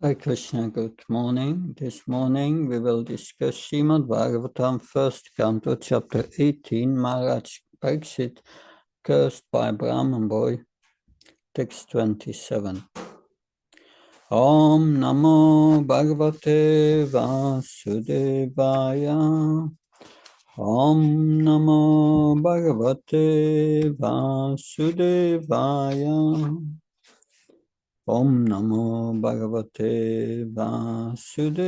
Hare Krishna, good morning. This morning we will discuss Srimad Bhagavatam, first canto, chapter 18, Maharaj Parikshit, cursed by Brahman boy, text 27. Om Namo Bhagavate Vasudevaya. Om Namo Bhagavate Vasudevaya. Om Namo Bhagavate Vasudevaya.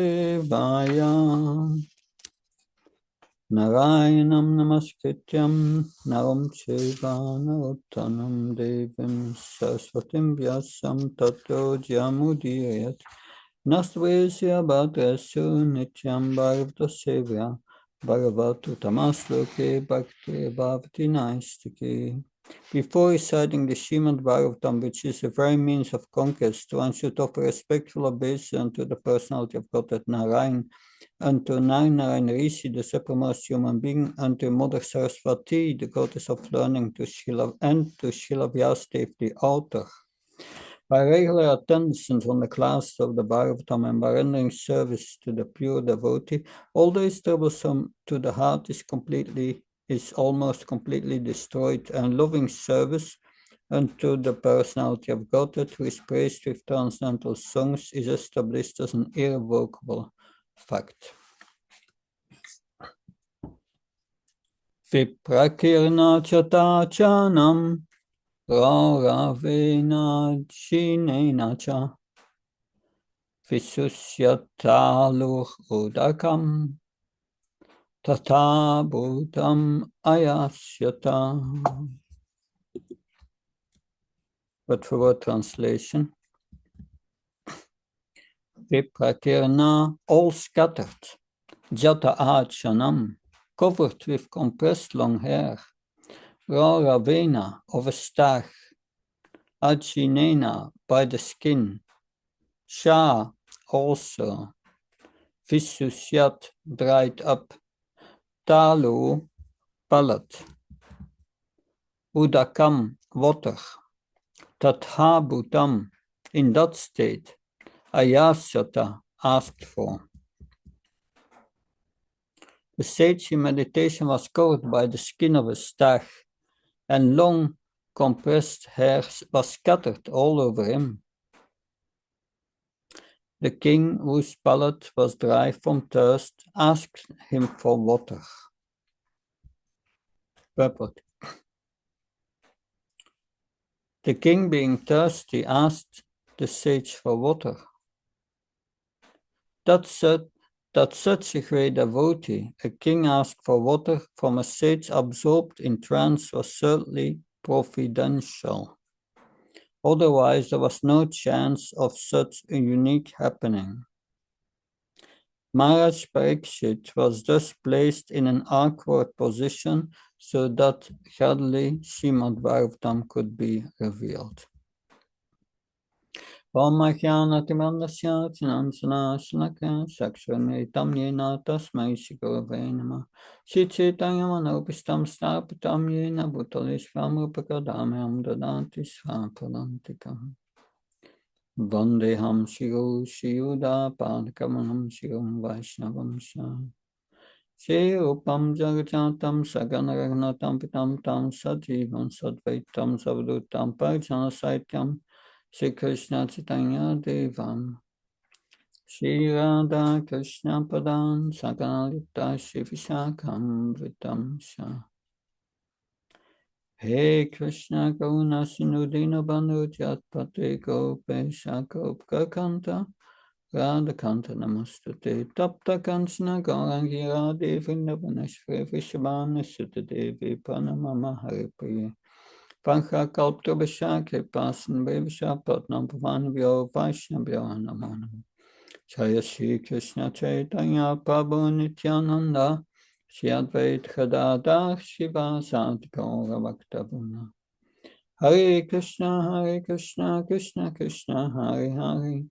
Narayanam Namaskrityam Naram Chaiva Narottanam Devim Saraswatim Vyasam Tato Jyamudiyat Nastvesya Bhadrasu Nityam Bhagavata Sevya Bhagavatu Tamasloke Bhakti Bhavati Naistiki. Before reciting the Srimad Bhagavatam, which is a very means of conquest, one should offer respectful obeisance unto the personality of Godhead Narayan, unto Narayan Rishi, the supremest human being, unto Mother Saraswati, the goddess of learning, and to Srila Vyasadeva, the author. By regular attendance on the classes of the Bhagavatam and by rendering service to the pure devotee, all that is troublesome to the heart is almost completely destroyed, and loving service unto the personality of Godhead, who is praised with transcendental songs, is established as an irrevocable fact. Viprakirna chatachanam Ravena Shinena cha Visusyataluh Udakam Tata Bhutam Ayasyata. Word for word translation. Viprakirna, all scattered. Jata Achanam, covered with compressed long hair. Ravena, of a stag. Ajinena, by the skin. Sha, also. Visusyat, dried up. Talu, palate. Udakam, water. Tatha bhutam, in that state. Ayasyata, asked for. The sage in meditation was covered by the skin of a stag, and long compressed hair was scattered all over him. The king, whose palate was dry from thirst, asked him for water. Purport. The king, being thirsty, asked the sage for water. That such a great devotee, a king asked for water from a sage absorbed in trance, was certainly providential. Otherwise, there was no chance of such a unique happening. Maharaj Parikshit was thus placed in an awkward position so that Gadli Srimad Bhagavatam could be revealed. Om Mahyanatimanasya Chinansana Shanaka Shakshurnitam Yena Tasmai Shigurave Namah Shititanya Manopistam Stapitam Yena Bhutalishvam Rupakadamyam Dadanti Svapadantikam Vandeham Shiru Shiyuda Padakamanam Shirum Vaishnavam Sham Shirupam Jagajatam Saganaragnatam Pitam Tam Sajivam Sadvaitam Savdutam Parjana Saityam Shri Krishna Chaitanya Devam Shri Radha Krishna Padan Sakalita Shri Vishakam Vitam Shah Hey Krishna Karuna Sinudina Bandhu Jatpate Gopesha Gopkakanta Radha Kanta Namastate Tapta Kanchana Gaurangi Radhe Vrindavaneshvara Vishabhana Sutta Devi Pranamama Haripriya Pancha Kalpta Vishakhe Pasan Bevisha Patnam Pavan Vyo Vaishnavyo Namanam Jaya Shri Krishna Chaitanya Prabhu Nityananda Shri Advaita Gadadhar Shivasati Gaura Bhaktavana Hare Krishna Krishna Krishna Hare Hare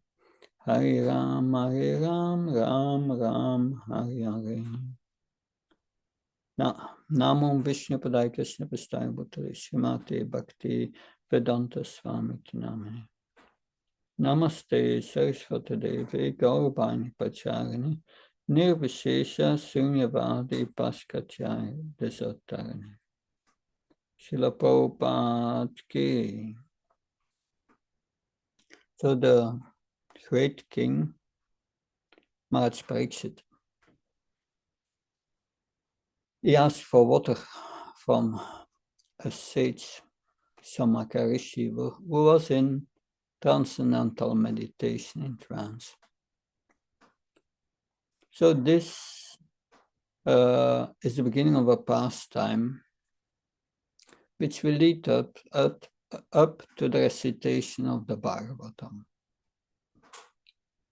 Hare Ram Ram Ram Hare Hare. Namo Vishnu Padaya Krishna Prasthaya Bhutale Srimate Bhakti Vedanta Swami Namane. Namaste Saraswati Devi Gaurabani Pacharini Nirvishesha Sunyavadi Paskachai Desatarani. Srila Prabhupada Ki. So the great king Maharaj Pariksit, he asked for water from a sage, Samaka Rishi, who was in transcendental meditation in trance. So this is the beginning of a pastime which will lead up to the recitation of the Bhagavatam.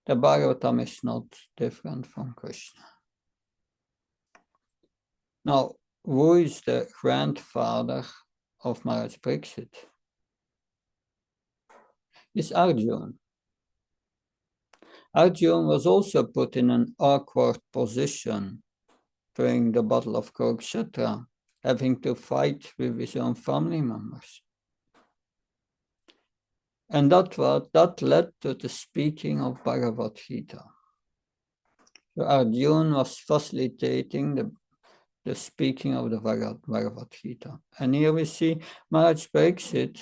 The Bhagavatam is not different from Krishna. Now, who is the grandfather of Maharaj Pariksit? It's Arjuna. Arjuna was also put in an awkward position during the Battle of Kurukshetra, having to fight with his own family members. And that led to the speaking of Bhagavad Gita. So Arjuna was facilitating the speaking of the Bhagavad Gita. And here we see Maharaj Pariksit,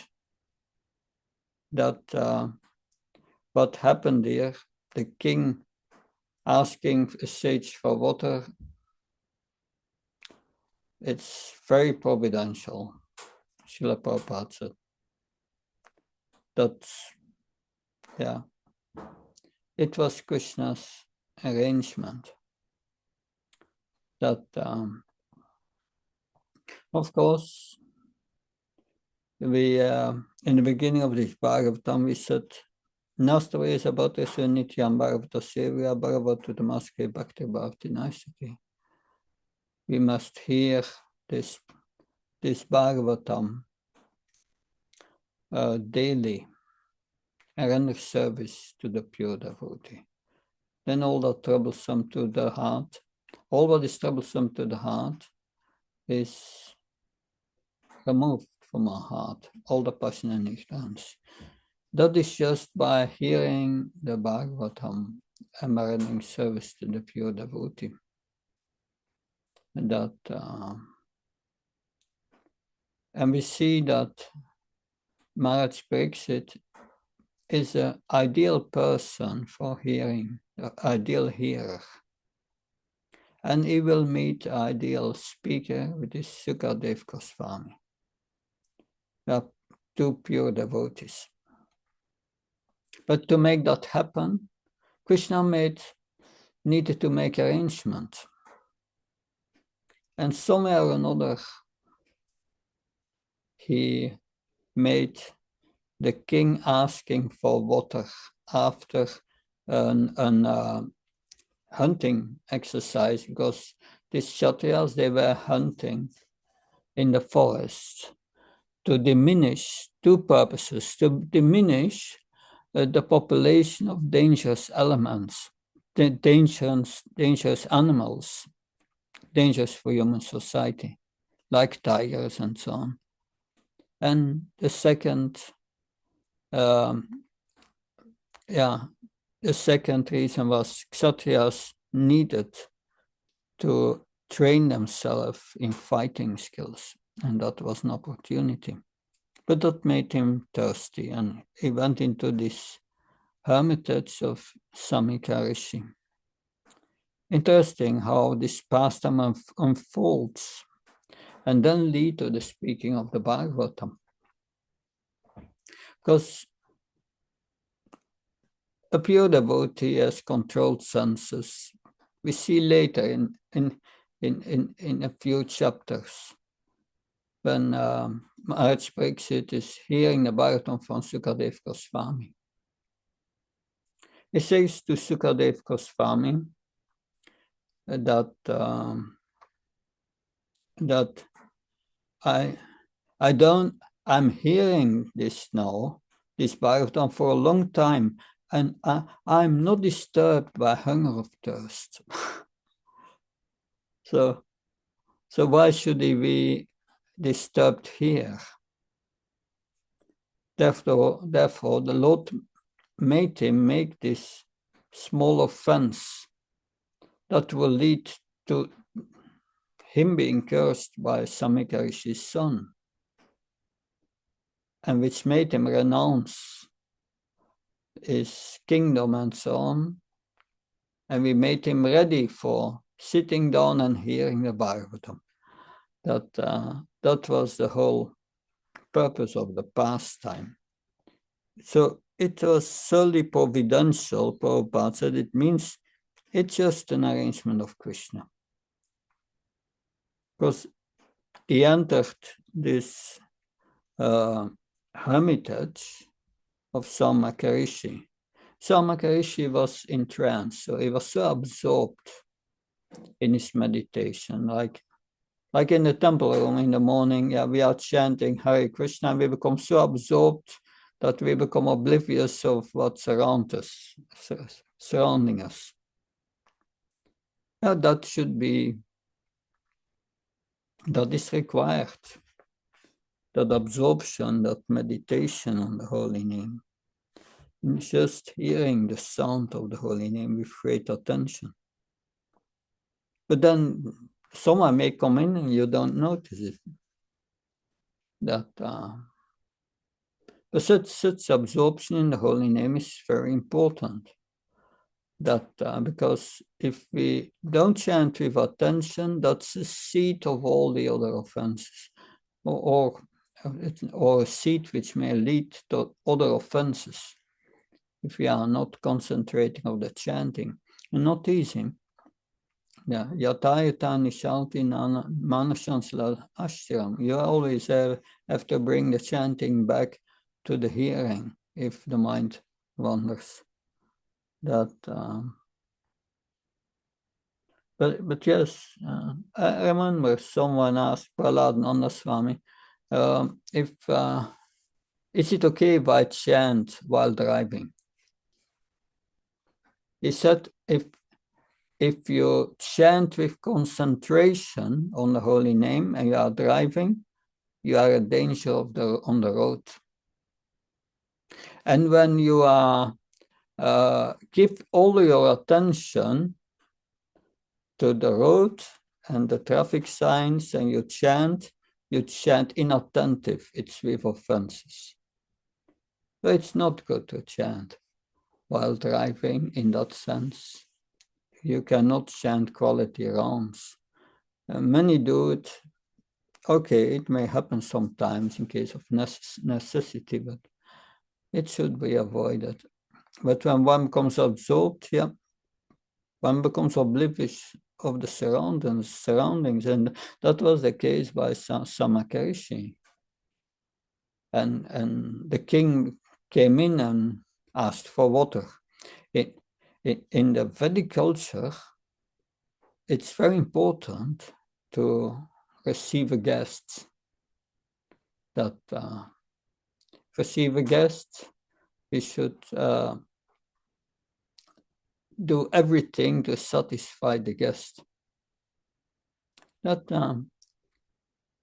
that what happened here, the king asking a sage for water, it's very providential. Srila Prabhupada said that, yeah, it was Krishna's arrangement. That, of course, we in the beginning of this Bhagavatam, we said, Nastava is about Nityam Bhagavata Sevya Bhagavata Damaske Bhakti Bhavati Naisaki. We must hear this Bhagavatam daily and render service to the pure devotee. Then all that troublesome to the heart, all what is troublesome to the heart is removed from our heart, all the passion and ignorance. That is just by hearing the Bhagavatam and by rendering service to the pure devotee. And and we see that Maharaj Pariksit is an ideal person for hearing, the ideal hearer. And he will meet the ideal speaker, which is Sukadev Goswami. They are two pure devotees. But to make that happen, Krishna needed to make arrangement. And somewhere or another, he made the king asking for water after an hunting exercise, because these Kshatriyas, they were hunting in the forest to diminish two purposes, to diminish the population of dangerous elements, dangerous animals, dangerous for human society, like tigers and so on. And the second, the second reason was Kshatriyas needed to train themselves in fighting skills, and that was an opportunity. But that made him thirsty, and he went into this hermitage of Samika Rishi. Interesting how this pastime unfolds and then lead to the speaking of the Bhagavatam. Because a pure devotee has controlled senses. We see later in a few chapters when Maharaj Pariksit is hearing the Bhagavatam from Sukadev Goswami. He says to Sukadev Goswami that I'm hearing this now, this Bhagavatam, for a long time, and I'm not disturbed by hunger or thirst. So why should he be disturbed here? Therefore, the Lord made him make this small offense that will lead to him being cursed by Samikarishi's son, and which made him renounce his kingdom and so on, and we made him ready for sitting down and hearing the Bhagavatam. That was the whole purpose of the pastime. So it was solely providential, Prabhupada said. It means it's just an arrangement of Krishna. Because he entered this hermitage of Samakarishi. Samakarishi was in trance, so he was so absorbed in his meditation, like in the temple room in the morning, we are chanting Hare Krishna, and we become so absorbed that we become oblivious of what's surrounding us. That is required. That absorption, that meditation on the holy name. Just hearing the sound of the holy name with great attention. But then someone may come in and you don't notice it. But such absorption in the holy name is very important. Because if we don't chant with attention, that's the seed of all the other offenses, or a seed which may lead to other offenses if we are not concentrating on the chanting. And not easy. Yatayata nishalti manashansla ashram. You always have to bring the chanting back to the hearing if the mind wanders. But yes, I remember someone asked Prahlad Nandaswami, is it okay if I chant while driving? He said, if you chant with concentration on the holy name and you are driving, you are in danger on the road. And when you give all your attention to the road and the traffic signs and you chant inattentive, it's with offenses. So it's not good to chant while driving in that sense. You cannot chant quality rounds. Many do it. Okay, it may happen sometimes in case of necessity, but it should be avoided. But when one becomes absorbed, one becomes oblivious of the surroundings, and that was the case by Samakarishi. And the king came in and asked for water. In the Vedic culture, it's very important to receive a guest. Receive a guest, we should do everything to satisfy the guest.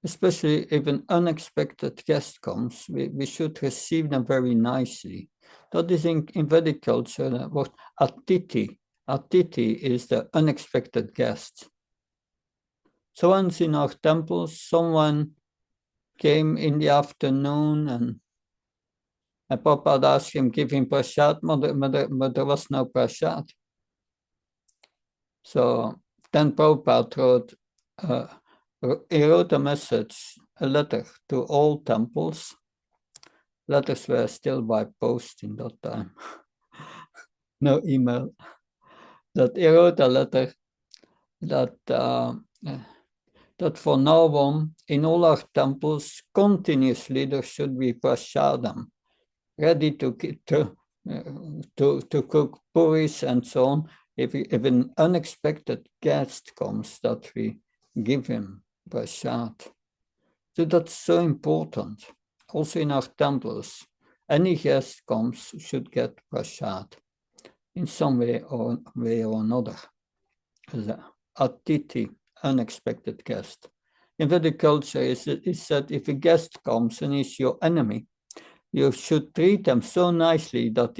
Especially if an unexpected guest comes, we should receive them very nicely. That is in Vedic culture, what Atiti. Atiti is the unexpected guest. So once in our temples, someone came in the afternoon and Prabhupada asked him, give him prasad, but there was no prasad. So then Prabhupada wrote a message, a letter to all temples. Letters were still by post in that time. No email. That he wrote a letter that for now on, in all our temples, continuously there should be prasadam, ready to cook puris and so on. If an unexpected guest comes, that we give him prasad. So that's so important. Also in our temples, any guest comes should get prasad in some way or another. Atiti, unexpected guest. In Vedic culture, it's said if a guest comes and is your enemy, you should treat them so nicely that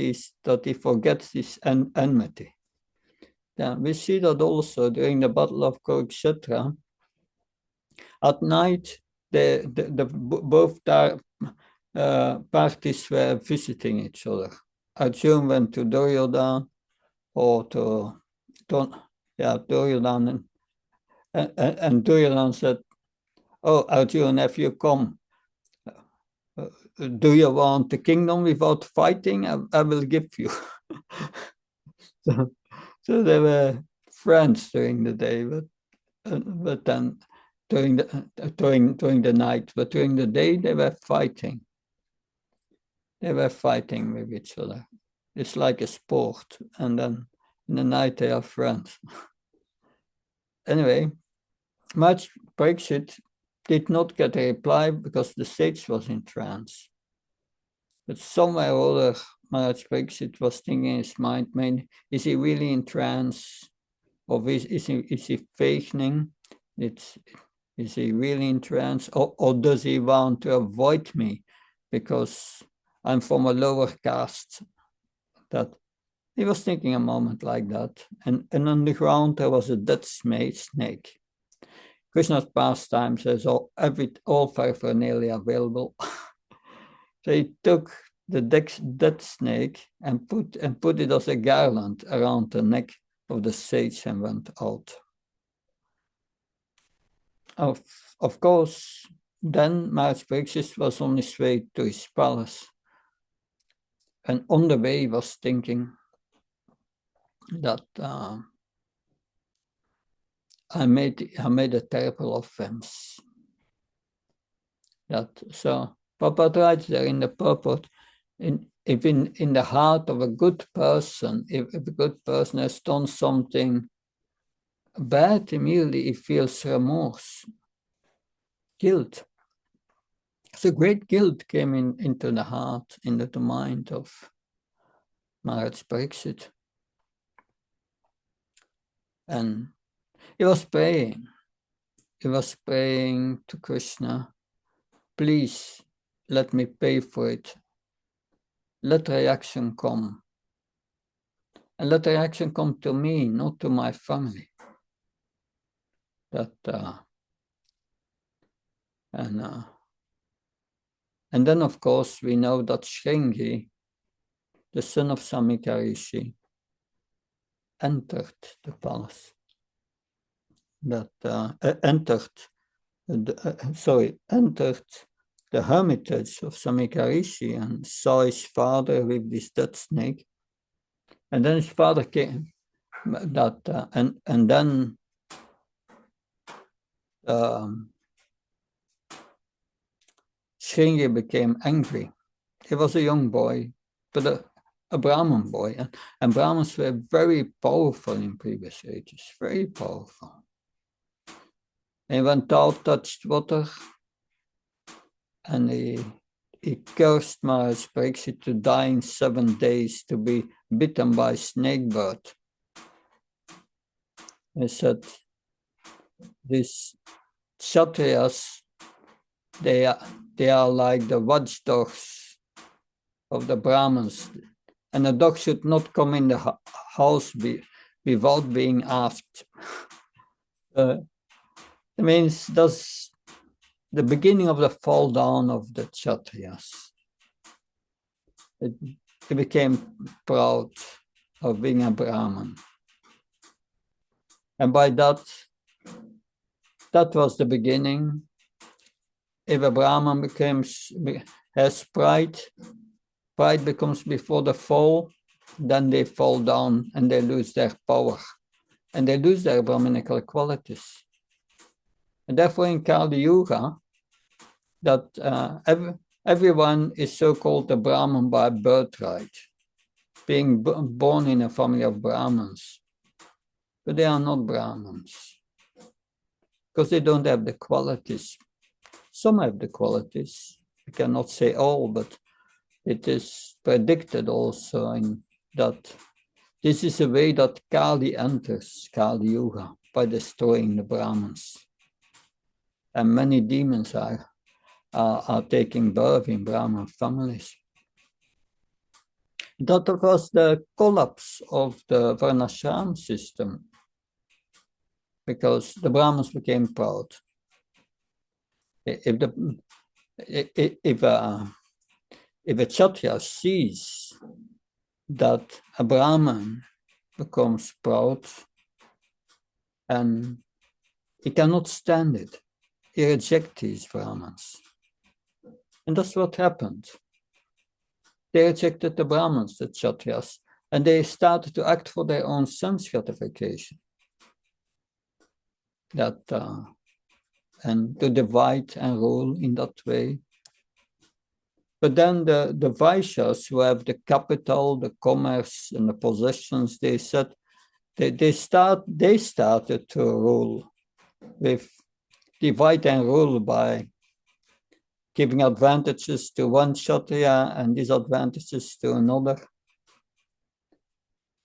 he forgets his enmity. Yeah, we see that also during the Battle of Kurukshetra. At night, both parties were visiting each other. Arjun went to Duryodhana or to Duryodhana, and Duryodhana said, "Oh, Arjun, if you come, do you want the kingdom without fighting? I will give you." so they were friends during the day, but then during the night, but during the day they were fighting. They were fighting with each other. It's like a sport, and then in the night they are friends. Anyway, Maharaj Parikshit did not get a reply because the sage was in trance. But somewhere or other, Maharaj Parikshit was thinking in his mind, man, is he really in trance? Or is he faking? Is he really in trance? Or does he want to avoid me because I'm from a lower caste? That he was thinking a moment like that. And on the ground there was a dead snake. Krishna's pastime says all fire were nearly available. So he took the dead snake and put it as a garland around the neck of the sage and went out. Of course, then Maharaj Parikshit was on his way to his palace. And on the way he was thinking that I made a terrible offense. So Prabhupada writes there in the purport, if in the heart of a good person, if a good person has done something bad, immediately he feels remorse, guilt. So great guilt came into the heart, into the mind of Maharaj Parikshit. And he was praying. He was praying to Krishna, please let me pay for it. Let reaction come. And let reaction come to me, not to my family. And then, of course, we know that Shringi, the son of Samika Rishi, entered the palace. Entered the hermitage of Samika Rishi and saw his father with this dead snake. And then his father came, and then Shringi became angry. He was a young boy, but a Brahmin boy. And Brahmins were very powerful in previous ages, very powerful. And he went out, touched water, and he cursed Maharaj Parikshit to die in 7 days, to be bitten by a snake bird. He said, these Kshatriyas, they are like the watchdogs of the Brahmins, and a dog should not come in the house without being asked. It means that's the beginning of the fall down of the Kshatriyas. It became proud of being a Brahmin. And by that was the beginning. If a Brahmin has pride becomes before the fall, then they fall down and they lose their power. And they lose their Brahminical qualities. And therefore in Kali Yuga, that everyone is so-called a Brahmin by birthright, being born in a family of Brahmins. But they are not Brahmins, because they don't have the qualities. Some have the qualities. We cannot say all, but it is predicted also in that this is a way that Kali enters Kali Yuga, by destroying the Brahmins. And many demons are taking birth in Brahmin families. That was the collapse of the Varnashram system, because the Brahmins became proud. If a Kshatriya sees that a Brahmin becomes proud, and he cannot stand it, he rejects these Brahmins. And that's what happened. They rejected the Brahmins, the Kshatriyas, and they started to act for their own sense gratification. And to divide and rule in that way. But then the Vaishyas, who have the capital, the commerce, and the possessions, they said they started to rule with divide and rule by giving advantages to one Kshatriya and disadvantages to another.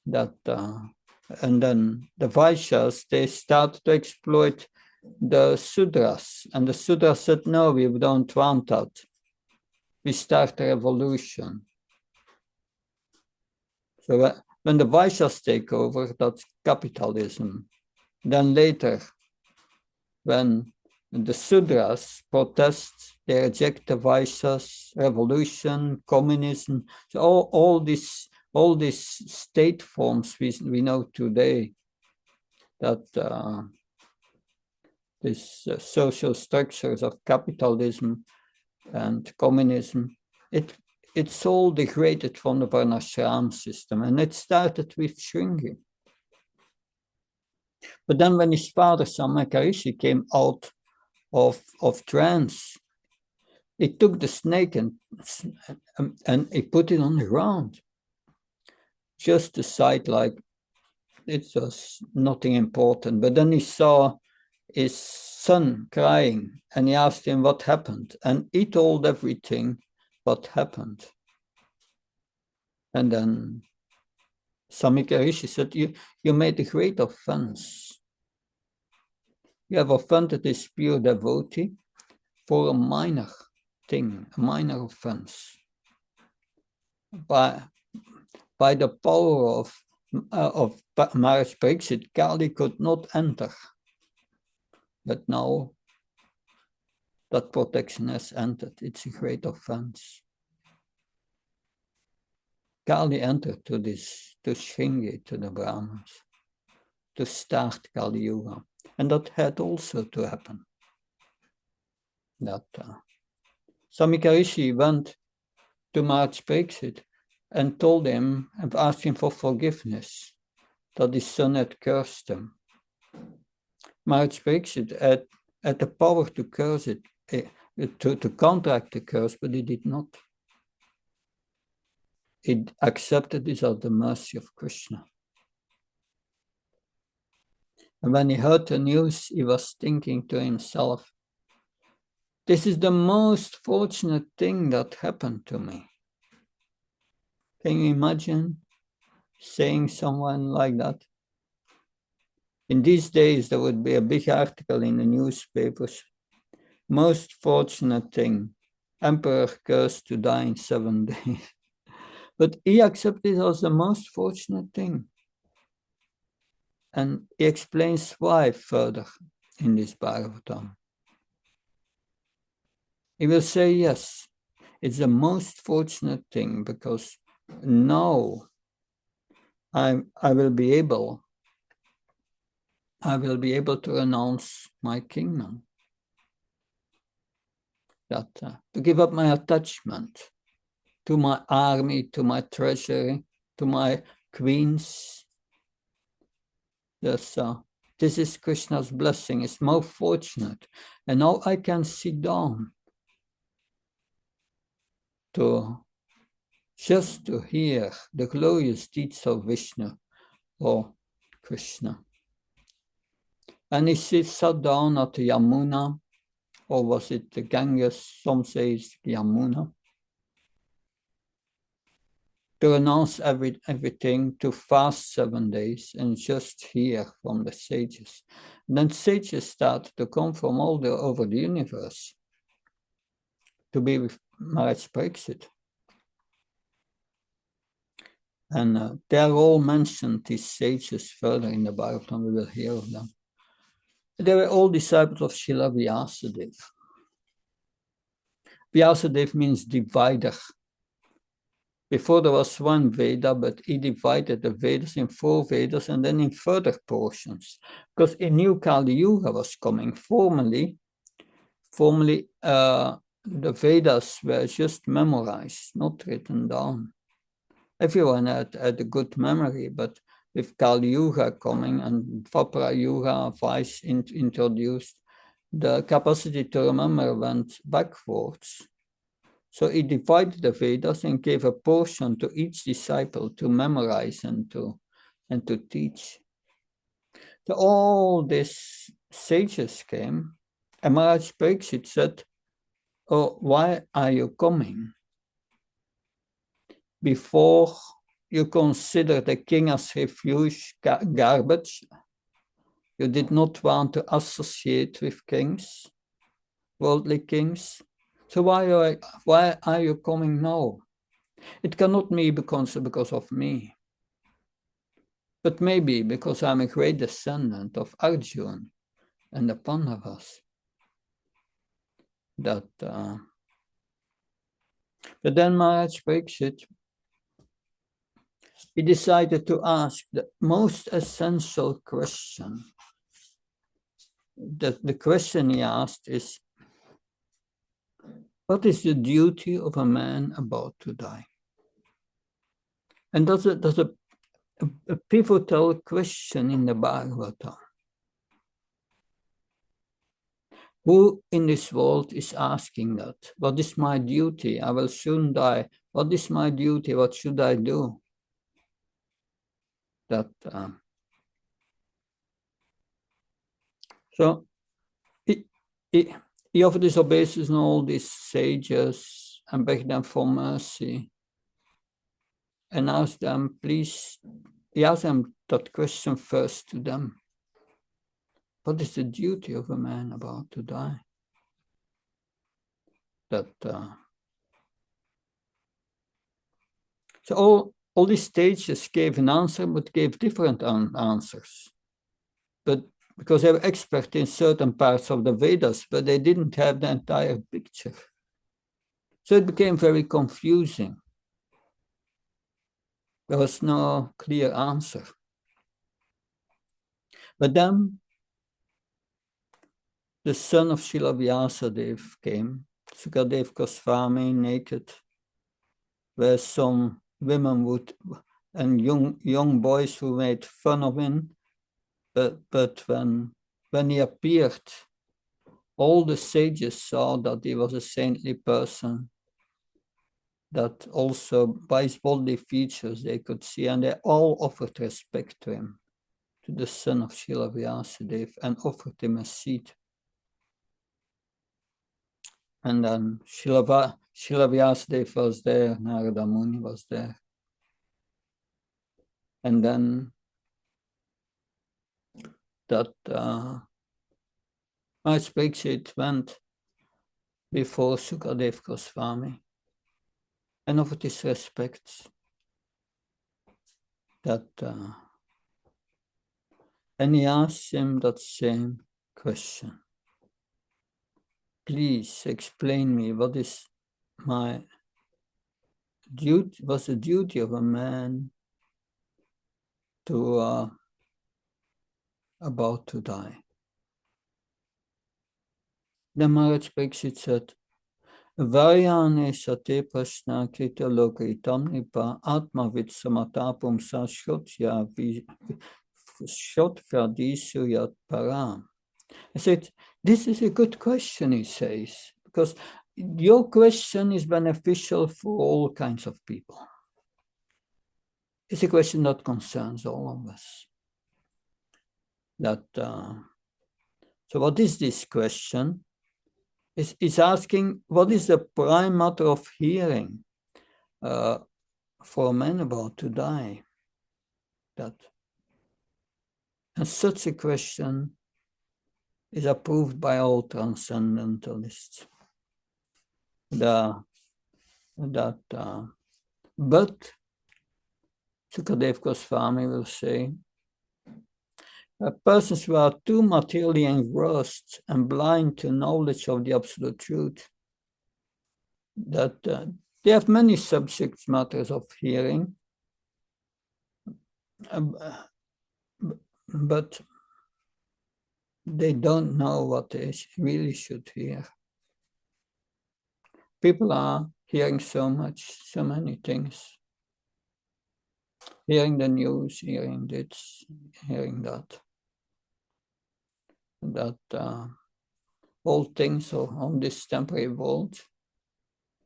And then the Vaishyas, they started to exploit the Sudras, and the Sudras said, no, we don't want that. We start a revolution. So when the Vaishyas take over, that's capitalism. Then later, when the Sudras protest, they reject the Vaishyas, revolution, communism. So all these state forms we know today, that these social structures of capitalism and communism, it's all degraded from the Varnashram system, and it started with Shringi. But then when his father, Samakarishi, came out of trance, he took the snake and he put it on the ground, just to sight, like it was nothing important. But then he saw his son crying, and he asked him what happened, and he told everything what happened. And then Samika Rishi said, you made a great offense. You have offended this pure devotee for a minor thing, a minor offense. By the power of Maharaj Pariksit, Kali could not enter. But now that protection has entered. It's a great offense. Kali entered to Shringi, to the Brahmins, to start Kali Yuga. And that had also to happen. Samika Rishi went to Maharaj Pariksit and told him and asked him for forgiveness, that his son had cursed him. Maharaj Pariksit had the power to curse it, to counteract the curse, but he did not. He accepted this as the mercy of Krishna. And when he heard the news, he was thinking to himself, this is the most fortunate thing that happened to me. Can you imagine saying someone like that? In these days, there would be a big article in the newspapers. Most fortunate thing, Emperor cursed to die in 7 days. But he accepted it as the most fortunate thing. And he explains why further in this Bhagavatam. He will say, yes, it's the most fortunate thing, because now I will be able to renounce my kingdom. To give up my attachment to my army, to my treasury, to my queens. Yes, this is Krishna's blessing. It's more fortunate. And now I can sit down just to hear the glorious deeds of Vishnu or Krishna. And he sat down at the Yamuna, or was it the Ganges? Some say it's Yamuna. To renounce everything, to fast 7 days, and just hear from the sages. And then sages started to come from all over the universe to be with Maharaj Pariksit. And they are all mentioned, these sages, further in the Bhagavatam. We will hear of them. They were all disciples of Srila Vyasadeva. Vyasadeva means divider. Before there was one Veda, but he divided the Vedas in 4 Vedas and then in further portions. Because a new Kali Yuga was coming. Formerly, the Vedas were just memorized, not written down. Everyone had a good memory, but with Kali Yuga coming and Dvapara Yuga vice introduced, the capacity to remember went backwards. So he divided the Vedas and gave a portion to each disciple to memorize and to teach. So all these sages came, and Maharaj Pariksit said, "Oh, why are you coming? Before you consider the king as refuge garbage, you did not want to associate with kings, worldly kings. So why are you coming now? It cannot be because of me, but maybe because I'm a great descendant of Arjuna and the Pandavas. But then Maharaj Pariksit, he decided to ask the most essential question. The question he asked is, what is the duty of a man about to die? And that's a pivotal question in the Bhagavatam. Who in this world is asking that? What is my duty? I will soon die. What is my duty? What should I do? So he offered his obeisance on all these sages and begged them for mercy and asked them, please, he asked them that question first to them. What is the duty of a man about to die? So all these sages gave an answer, but gave different answers. But because they were expert in certain parts of the Vedas, but they didn't have the entire picture. So it became very confusing. There was no clear answer. But then the son of Srila Vyasadeva came, Sukadev Goswami, naked, where some women and young boys who made fun of him. But when he appeared, all the sages saw that he was a saintly person, that also by his bodily features they could see, and they all offered respect to him, to the son of Srila Vyasadeva, and offered him a seat. And then Srila Vyasadeva was there, Narada Muni was there. And then that Maharaj Pariksit went before Sukadev Goswami and offered his respects. And he asked him that same question. Please explain me what is my duty, what's the duty of a man to about to die. Then Maharaj Pariksit said, Vayane sate prashna krita lokaitam nipa atma vid samatapum sa shotya shotvadisu yat param. I said, this is a good question, he says, because your question is beneficial for all kinds of people. It's a question that concerns all of us. So what is this question? It's asking, what is the prime matter of hearing for a man about to die? And such a question is approved by all transcendentalists. But Sukadev Goswami will say, persons who are too materially engrossed and blind to knowledge of the absolute truth, that they have many subject matters of hearing, but they don't know what they really should hear. People are hearing so many things. Hearing the news, hearing this, hearing that. All things are on this temporary world.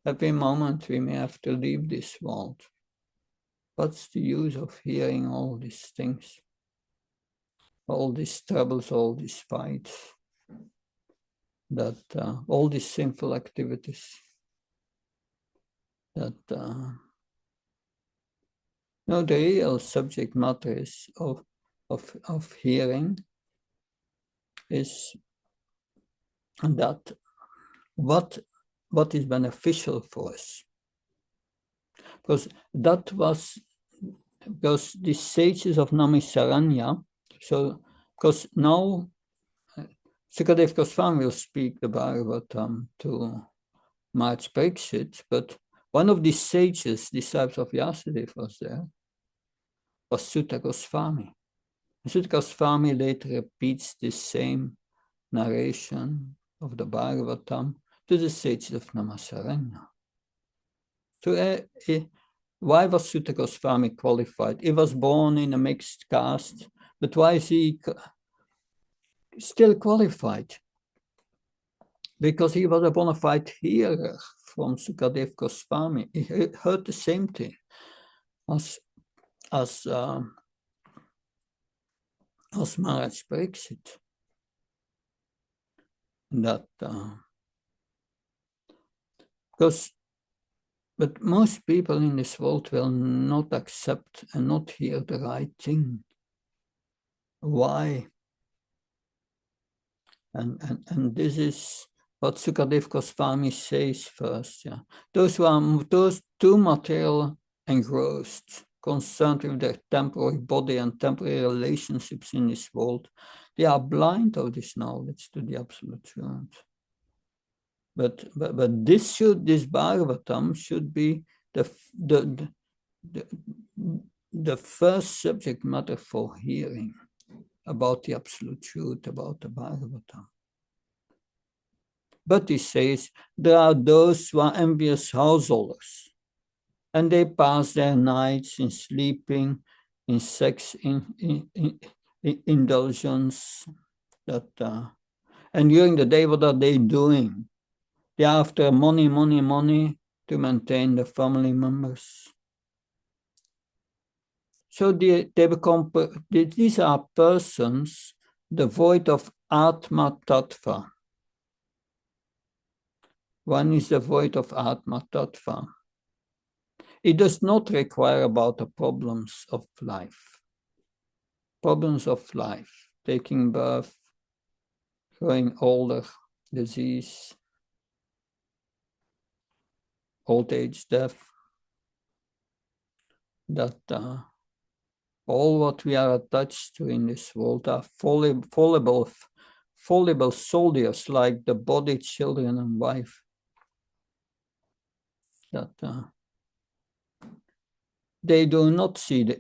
Every moment we may have to leave this world. What's the use of hearing all these things? All these troubles, all these fights, all these sinful activities, the real subject matter is of hearing is that what is beneficial for us. Because the sages of Namisaranya, because now Sukadev Goswami will speak the Bhagavatam to Maharaj Pariksit, but one of these sages, disciples of Vyasadeva, was there, was Sutta Goswami. Sutta Goswami later repeats the same narration of the Bhagavatam to the sages of Namasaranya. So why was Sutta Goswami qualified? He was born in a mixed caste, but why is he still qualified? Because he was a bona fide hearer from Sukadev Goswami. He heard the same thing as Maharaj Pariksit. But most people in this world will not accept and not hear the right thing. Why? And this is what Sukadev Goswami says first. Yeah. Those too material engrossed, concerned with their temporary body and temporary relationships in this world, they are blind of this knowledge to the absolute truth. But this Bhagavatam should be the first subject matter for hearing about the absolute truth, about the Bhagavatam. But he says, there are those who are envious householders, and they pass their nights in sleeping, in sex, in indulgence. And during the day, what are they doing? They are after money to maintain the family members. So they become, these are persons devoid of Atma Tattva. One is devoid of Atma Tattva. It does not require about the problems of life. Problems of life, taking birth, growing older, disease, old age, death. All what we are attached to in this world are fallible soldiers like the body, children, and wife. They do not see the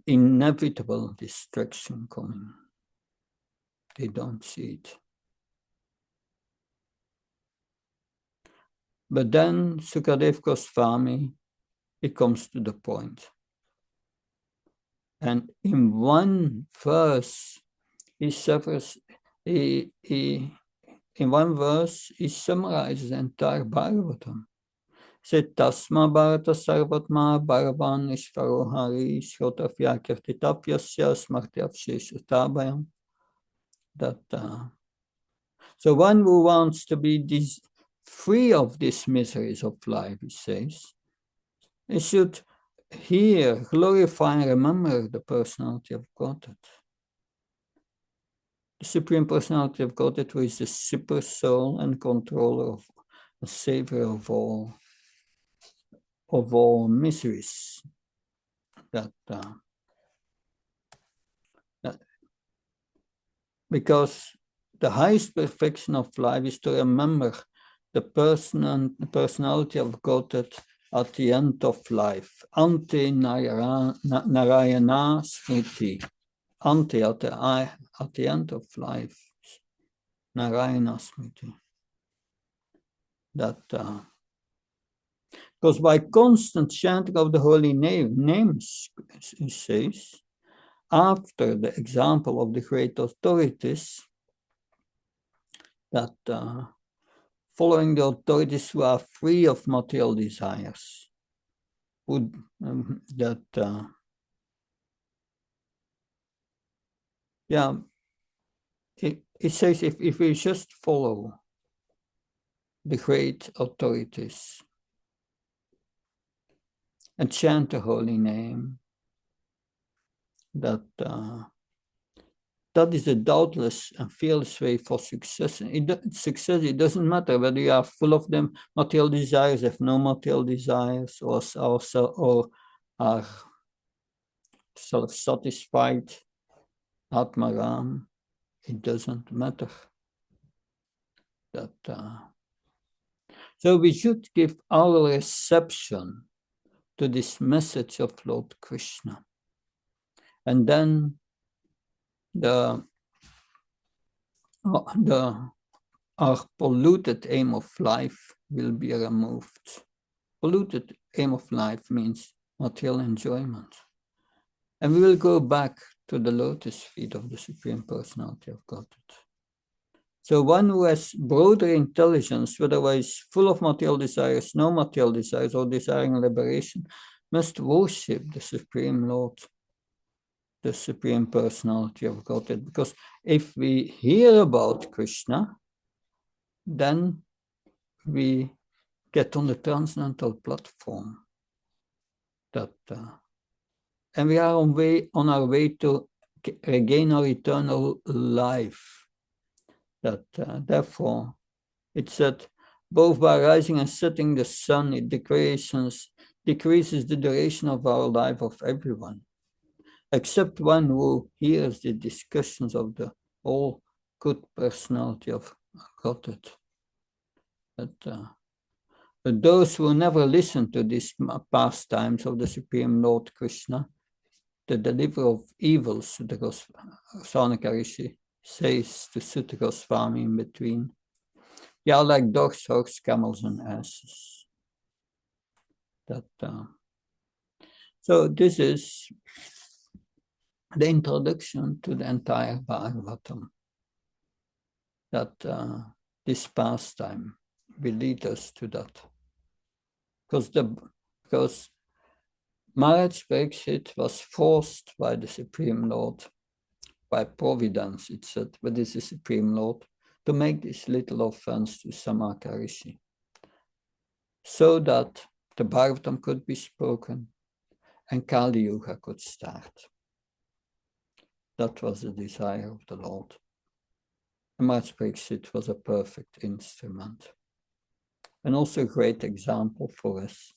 inevitable destruction coming. They don't see it. But then Sukadev Goswami, he comes to the point. And in one verse, he summarizes the entire Bhagavatam. He said, Tasma Bharata Sarvatma Bhagavan Ishvaro Hari Shotafya Kirtitapyasya Smartyavsheshutabhayam. So one who wants to be free of these miseries of life, he says, he should hear, glorify, and remember the personality of Godhead. The Supreme Personality of Godhead, who is the super soul and controller of the savior of all miseries. that, that because the highest perfection of life is to remember the person and the personality of God at the end of life. Ante Narayana Smriti. Ante at the end of life. Narayana Smriti. That because by constant chanting of the holy names, he says, after the example of the great authorities, that following the authorities who are free of material desires, would it says if we just follow the great authorities and chant the holy name, that is a doubtless and fearless way for success. It doesn't matter whether you are full of them material desires, have no material desires, or are self-satisfied, Atmaram. It doesn't matter. That so we should give our reception to this message of Lord Krishna, and then our polluted aim of life will be removed. Polluted aim of life means material enjoyment. And we will go back to the lotus feet of the Supreme Personality of Godhead. So one who has broader intelligence, whether is full of material desires, no material desires, or desiring liberation, must worship the Supreme Lord, the Supreme Personality of Godhead. Because if we hear about Krishna, then we get on the transcendental platform. And we are on our way to regain our eternal life. Therefore, it said, both by rising and setting the sun, it decreases the duration of our life of everyone, except one who hears the discussions of the all good personality of Godhead. But those who never listen to these pastimes of the Supreme Lord Krishna, the deliverer of evils, the Sanaka Rishi says to Sutta Goswami in between, they are like dogs, hogs, camels, and asses. So this is the introduction to the entire Bhagavatam. This pastime will lead us to that. Because Maharaj Parikshit was forced by the Supreme Lord, by providence, it said, but this is Supreme Lord, to make this little offense to Samaka Rishi, so that the Bhagavatam could be spoken and Kali Yuga could start. That was the desire of the Lord. And Maharaj Parikshit was a perfect instrument, and also a great example for us,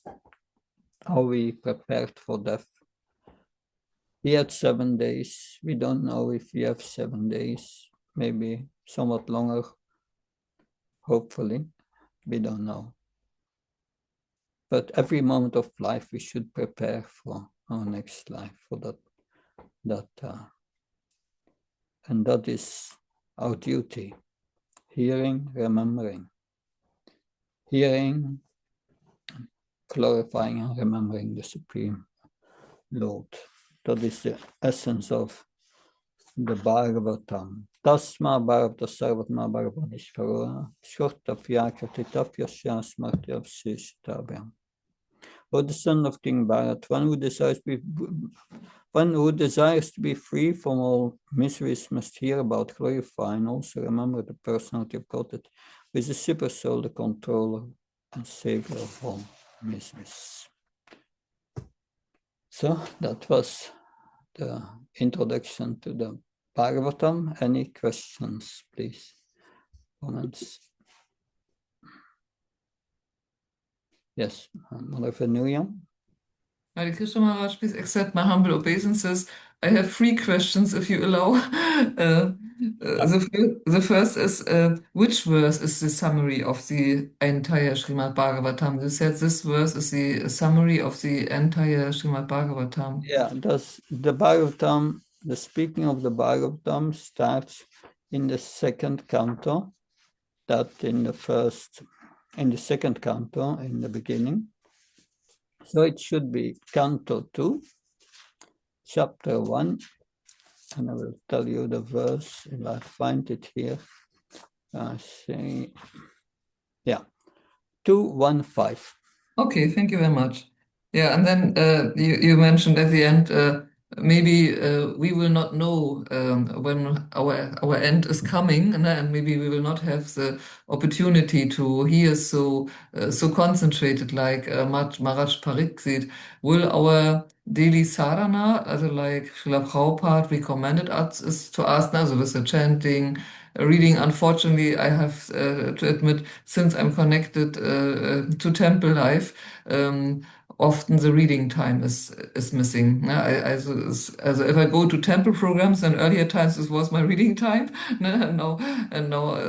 how we prepared for death. He had 7 days. We don't know if we have 7 days, maybe somewhat longer, hopefully. We don't know. But every moment of life, we should prepare for our next life, for that. And that is our duty. Hearing, remembering. Hearing, glorifying and remembering the Supreme Lord. That is the essence of the Bhagavatam. Tasma Bhagavata Sarvatma Bhagavanishvara Shorta Vyakratitatya Smartya Vshishtabhyam. O the son of King Bharat, one who desires to be free from all miseries must hear about, glorify, and also remember the personality of God, that is the super soul, the controller and savior of all miseries. So that was the introduction to the Bhagavatam. Any questions, please? Comments? Yes, Mother Venuya. Hare Krishna Maharaj, please accept my humble obeisances. I have three questions, if you allow. Uh, the first is, which verse is the summary of the entire Srimad Bhagavatam? You said this verse is the summary of the entire Srimad Bhagavatam. Yeah, that's the Bhagavatam, the speaking of the Bhagavatam starts in the second canto, that in the second canto, in the beginning. So it should be canto 2, chapter 1, and I will tell you the verse if I find it here. I say, yeah, 215. Okay, thank you very much. Yeah, and then you mentioned at the end maybe we will not know when our end is coming, and maybe we will not have the opportunity to hear so concentrated like Maharaj Pariksit. Will our daily sadhana, also like Srila Prabhupada recommended us, is to ask now, so with the chanting, reading. Unfortunately, I have to admit, since I'm connected to temple life, um, often the reading time is missing. Yeah, also if I go to temple programs, then earlier times this was my reading time. And now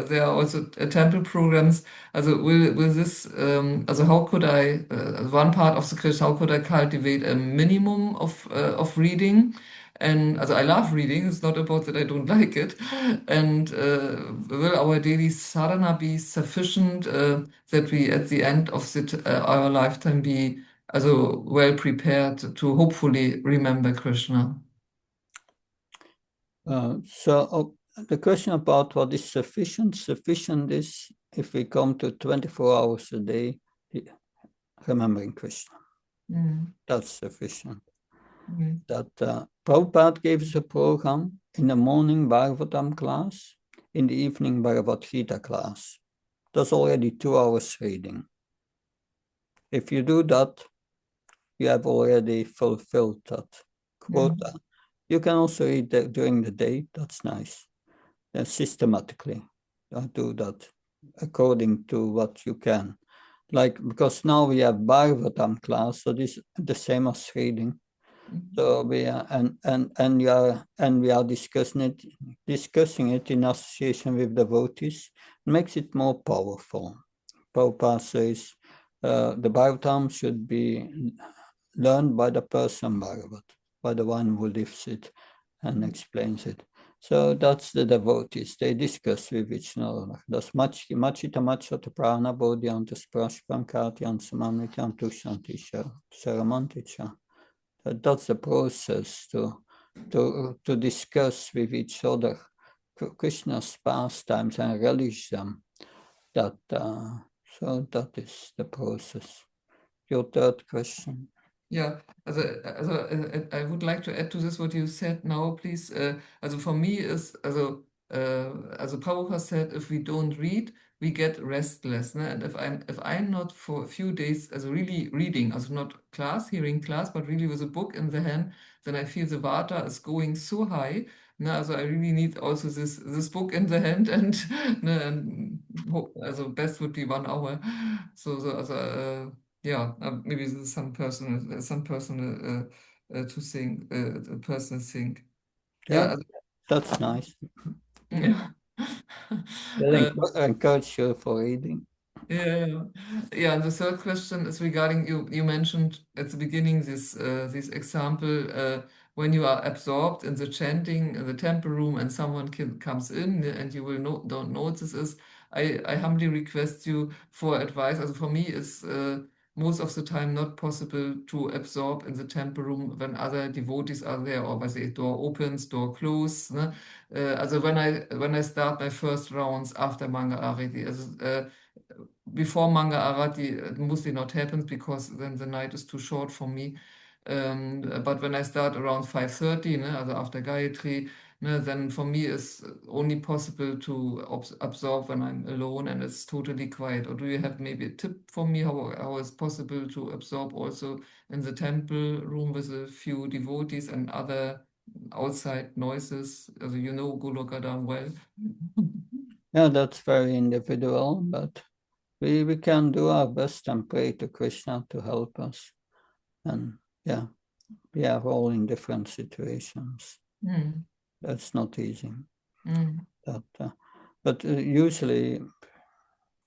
there are also temple programs. Also will this also how could I one part of the Krishna, how could I cultivate a minimum of reading? And also I love reading. It's not about that I don't like it. And will our daily sadhana be sufficient that we at the end of our lifetime be also well prepared to hopefully remember Krishna? The question about what is sufficient is if we come to 24 hours a day, remembering Krishna. Mm, That's sufficient. mm, That Prabhupada gave us a program in the morning Bhagavatam class, in the evening Bhagavad Gita class. That's already 2 hours reading. If you do that, you have already fulfilled that quota. mm, You can also read during the day, that's nice. Systematically do that according to what you can. Like, because now we have Bhagavatam class, so this is the same as reading. mm, So we are and we are discussing it in association with devotees. It makes it more powerful. Prabhupada says the Bhagavatam should be learned by the person Bhagavat, by the one who lives it and mm, explains it. So that's the devotees. They discuss with each other. Das machita machata prana bodhyanta sprashpam katyan samamnityam tushantisha saramanticha. That's the process to discuss with each other Krishna's pastimes and relish them. So that is the process. Your third question. Yeah, I would like to add to this what you said now, please. Also for me is also Prabhupada said if we don't read, we get restless. Ne? And if I'm not for a few days as really reading, also not hearing class, but really with a book in the hand, then I feel the vata is going so high. Ne? Also I really need also this book in the hand and ne, and also best would be 1 hour. Yeah, maybe this is some personal to think, a personal thing. Yeah, Yeah, that's nice. yeah. Will Uh, encourage you for reading. Yeah, yeah. Yeah, and the third question is regarding you mentioned at the beginning this example when you are absorbed in the chanting in the temple room and someone comes in and you will don't notice is I humbly request you for advice. Also for me it's most of the time not possible to absorb in the temple room when other devotees are there or when the door opens, door closes. Ne? Also when I start my first rounds after Manga Arati. Before Manga Arati, it mostly not happens because then the night is too short for me. But when I start around 5:30, ne, also after Gayatri, ne, then for me it's only possible to absorb when I'm alone and it's totally quiet. Or do you have maybe a tip for me how it's possible to absorb also in the temple room with a few devotees and other outside noises? Also, you know Golokadam well. Yeah, that's very individual, but we can do our best and pray to Krishna to help us. And yeah, we are all in different situations. Mm. That's not easy. Mm. But usually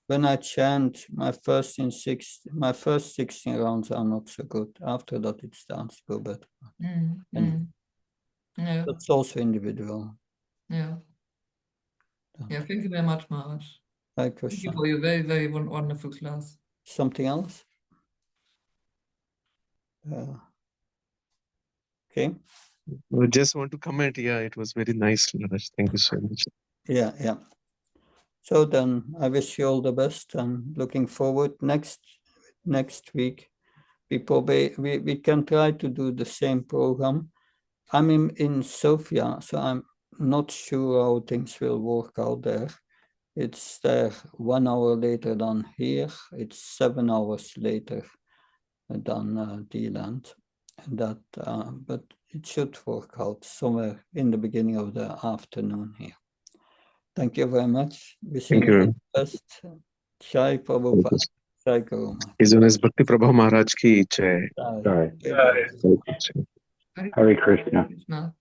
when I chant, my first 16 rounds are not so good. After that, it starts to go better. Mm. And Yeah. that's also individual. Yeah. Yeah. Thank you very much, Maharaj. Hare Thank you Krishna. for your very, very wonderful class. Something else? Okay. I just want to comment. Yeah, it was very nice, Maharaj. Thank you so much. Yeah, yeah. So then I wish you all the best and looking forward next week. We can try to do the same program. I'm in Sofia, so I'm not sure how things will work out there. It's there 1 hour later than here. It's 7 hours later than Deland. But it should work out somewhere in the beginning of the afternoon here. Thank you very much. Wishing Thank you all you. the best. Jai Prabhupada. Jai Guru Maharaj. His Holiness Bhakti Prabha Maharaj ki jai. Jai. Sorry. Jai Guru. Very good. Hare Krishna. Krishna.